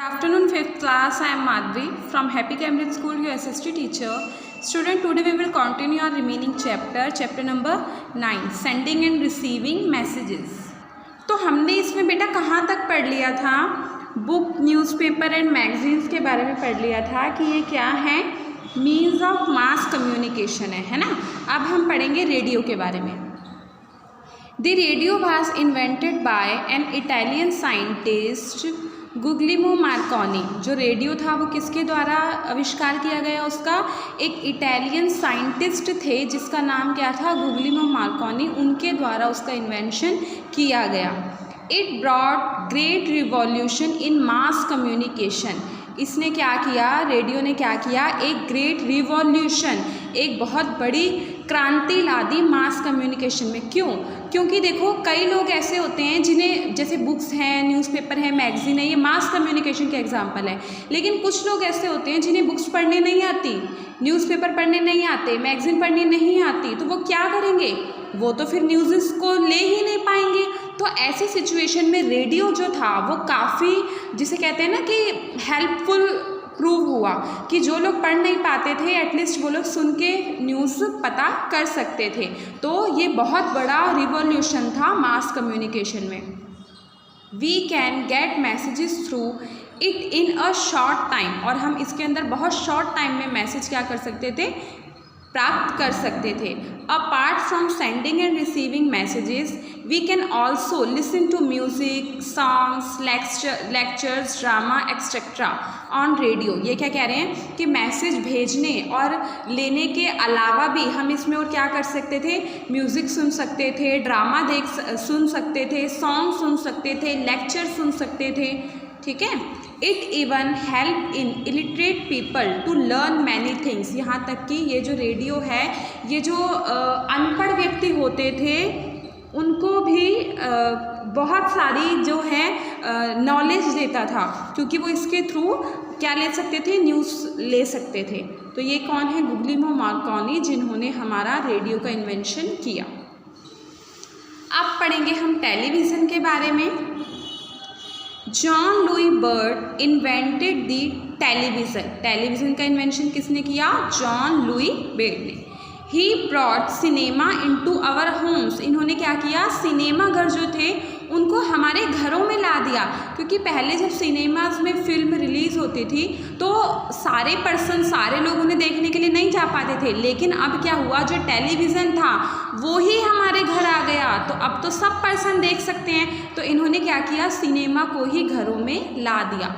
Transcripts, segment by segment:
Good afternoon, 5th class. I am Madhvi from Happy Cambridge School, your SST teacher. Student, today we will continue our remaining chapter number 9, sending and receiving messages. तो हमने इसमें बेटा कहाँ तक पढ़ लिया था? बुक, न्यूज़पेपर एंड मैगजीन्स के बारे में पढ़ लिया था कि ये क्या है, मीन्स ऑफ मास कम्युनिकेशन है ना. अब हम पढ़ेंगे रेडियो के बारे में. The radio was invented by an Italian scientist Guglielmo Marconi. जो रेडियो था वो किसके द्वारा आविष्कार किया गया? उसका एक इटालियन साइंटिस्ट थे जिसका नाम क्या था? गुग्लिमो मार्कोनी. उनके द्वारा उसका इन्वेंशन किया गया. It brought great revolution in mass communication. इसने क्या किया? रेडियो ने क्या किया? एक ग्रेट रिवॉल्यूशन, एक बहुत बड़ी क्रांति ला दी मास कम्युनिकेशन में. क्यों? क्योंकि देखो कई लोग ऐसे होते हैं जिन्हें, जैसे बुक्स हैं, न्यूज़पेपर है, मैगजीन है, ये मास कम्युनिकेशन के एग्जाम्पल है. लेकिन कुछ लोग ऐसे होते हैं जिन्हें बुक्स पढ़ने नहीं आती, न्यूज़पेपर पढ़ने नहीं आते, मैगजीन पढ़ने नहीं आती, तो वो क्या करेंगे? वो तो फिर न्यूज़ को ले ही नहीं पाएंगे. तो ऐसी सिचुएशन में रेडियो जो था वो काफ़ी, जिसे कहते हैं ना कि हेल्पफुल प्रूव हुआ कि जो लोग पढ़ नहीं पाते थे एटलीस्ट वो लोग सुन के न्यूज़ पता कर सकते थे. तो ये बहुत बड़ा रिवॉल्यूशन था मास कम्युनिकेशन में. We can get messages through it in a short time. और हम इसके अंदर बहुत शॉर्ट टाइम में मैसेज क्या कर सकते थे? प्राप्त कर सकते थे. Apart from sending and receiving messages we can also listen to music, songs, lectures, drama etcetera on radio. ये क्या कह रहे हैं कि मैसेज भेजने और लेने के अलावा भी हम इसमें और क्या कर सकते थे? म्यूज़िक सुन सकते थे, ड्रामा सुन सकते थे, सॉन्ग सुन सकते थे, लेक्चर सुन सकते थे. ठीक है. It even help in illiterate people to learn many things. यहाँ तक कि ये जो रेडियो है, ये जो अनपढ़ व्यक्ति होते थे उनको भी बहुत सारी जो है नॉलेज देता था, क्योंकि वो इसके थ्रू क्या ले सकते थे? न्यूज़ ले सकते थे. तो ये कौन है? गुग्लिमो मार्कोनी, जिन्होंने हमारा रेडियो का इन्वेंशन किया. अब पढ़ेंगे हम टेलीविज़न के बारे में. John Louis Baird invented the television. Television का इन्वेंशन किसने किया? जॉन लुई बर्ड ने. He brought cinema into our homes. इन्होंने क्या किया? सिनेमा घर जो थे उनको हमारे घरों में ला दिया. क्योंकि पहले जब सिनेमाज में फिल्म रिलीज़ होती थी तो सारे लोग उन्हें देखने के लिए नहीं जा पाते थे. लेकिन अब क्या हुआ? जो टेलीविज़न था वो ही हमारे घर आ गया, तो अब तो सब पर्सन देख सकते हैं. तो इन्होंने क्या किया? सिनेमा को ही घरों में ला दिया.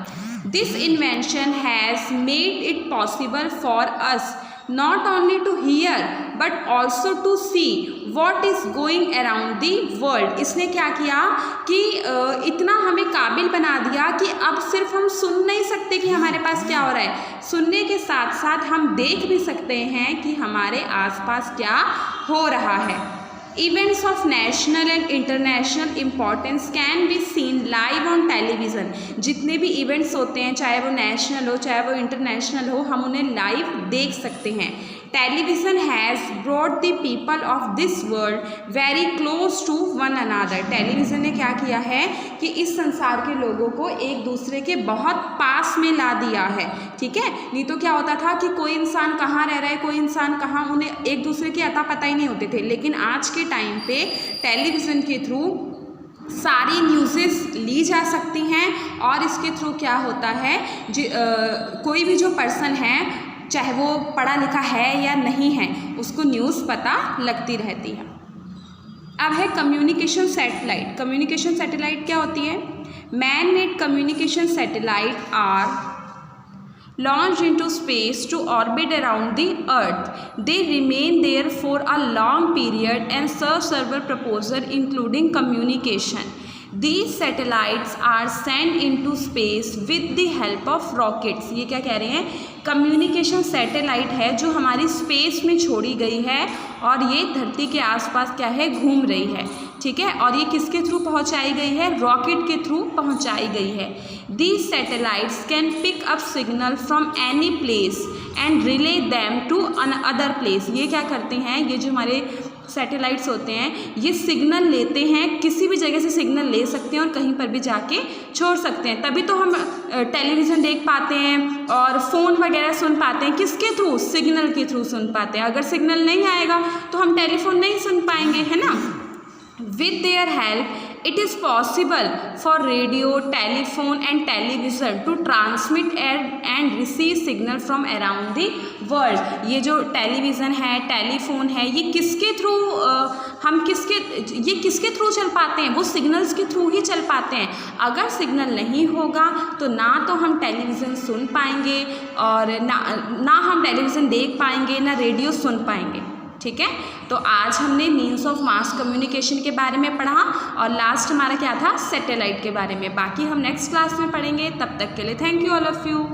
This invention has made it possible for us not only to hear but also to see what is going around the world. इसने क्या किया कि इतना हमें काबिल बना दिया कि अब सिर्फ हम सुन नहीं सकते कि हमारे पास क्या हो रहा है, सुनने के साथ साथ हम देख भी सकते हैं कि हमारे आसपास क्या हो रहा है. Events of national and international importance can be seen live on television. जितने भी इवेंट्स होते हैं, चाहे वो नेशनल हो चाहे वो इंटरनेशनल हो, हम उन्हें लाइव देख सकते हैं. Television has brought the people of this world very close to one another. Television ने क्या किया है कि इस संसार के लोगों को एक दूसरे के बहुत पास में ला दिया है. ठीक है. नहीं तो क्या होता था कि कोई इंसान कहाँ रह रहा है, कोई इंसान कहाँ, उन्हें एक दूसरे के अता पता ही नहीं होते थे. लेकिन आज के टाइम पे टेलीविज़न के थ्रू सारी न्यूज़ेस ली जा सकती हैं और इसके थ्रू क्या होता है, कोई भी जो पर्सन है चाहे वो पढ़ा लिखा है या नहीं है उसको न्यूज़ पता लगती रहती है. अब है कम्युनिकेशन सैटेलाइट. कम्युनिकेशन सैटेलाइट क्या होती है? Man made communication satellite are launched into space to orbit around the earth. They remain there for a long period and serve several purposes including communication. These satellites are sent into space with the help of rockets. ये क्या कह रहे हैं? Communication satellite है जो हमारी space में छोड़ी गई है और ये धरती के आसपास क्या है? घूम रही है. ठीक है. और ये किसके थ्रू पहुंचाई गई है? रॉकेट के थ्रू पहुंचाई गई है. These satellites can pick up signal from any place and relay them to another place. ये क्या करते हैं? ये जो हमारे सैटेलाइट्स होते हैं ये सिग्नल लेते हैं, किसी भी जगह से सिग्नल ले सकते हैं और कहीं पर भी जाके छोड़ सकते हैं। तभी तो हम टेलीविज़न देख पाते हैं और फ़ोन वगैरह सुन पाते हैं। किसके थ्रू? सिग्नल के थ्रू सुन पाते हैं। अगर सिग्नल नहीं आएगा तो हम टेलीफोन नहीं सुन पाएंगे, है ना। With their help it is possible for radio, telephone and television to transmit and receive signal from around the world। ये जो टेलीविज़न है, टेलीफोन है, ये किसके थ्रू ये किसके थ्रू चल पाते हैं? वो सिग्नल्स के थ्रू ही चल पाते हैं। अगर सिग्नल नहीं होगा तो ना तो हम टेलीविज़न सुन पाएंगे और ना हम टेलीविज़न देख पाएंगे, ना रेडियो सुन पाएंगे। ठीक है, तो आज हमने मीन्स ऑफ मास कम्युनिकेशन के बारे में पढ़ा और लास्ट हमारा क्या था? सैटेलाइट के बारे में। बाकी हम नेक्स्ट क्लास में पढ़ेंगे। तब तक के लिए thank you all of you.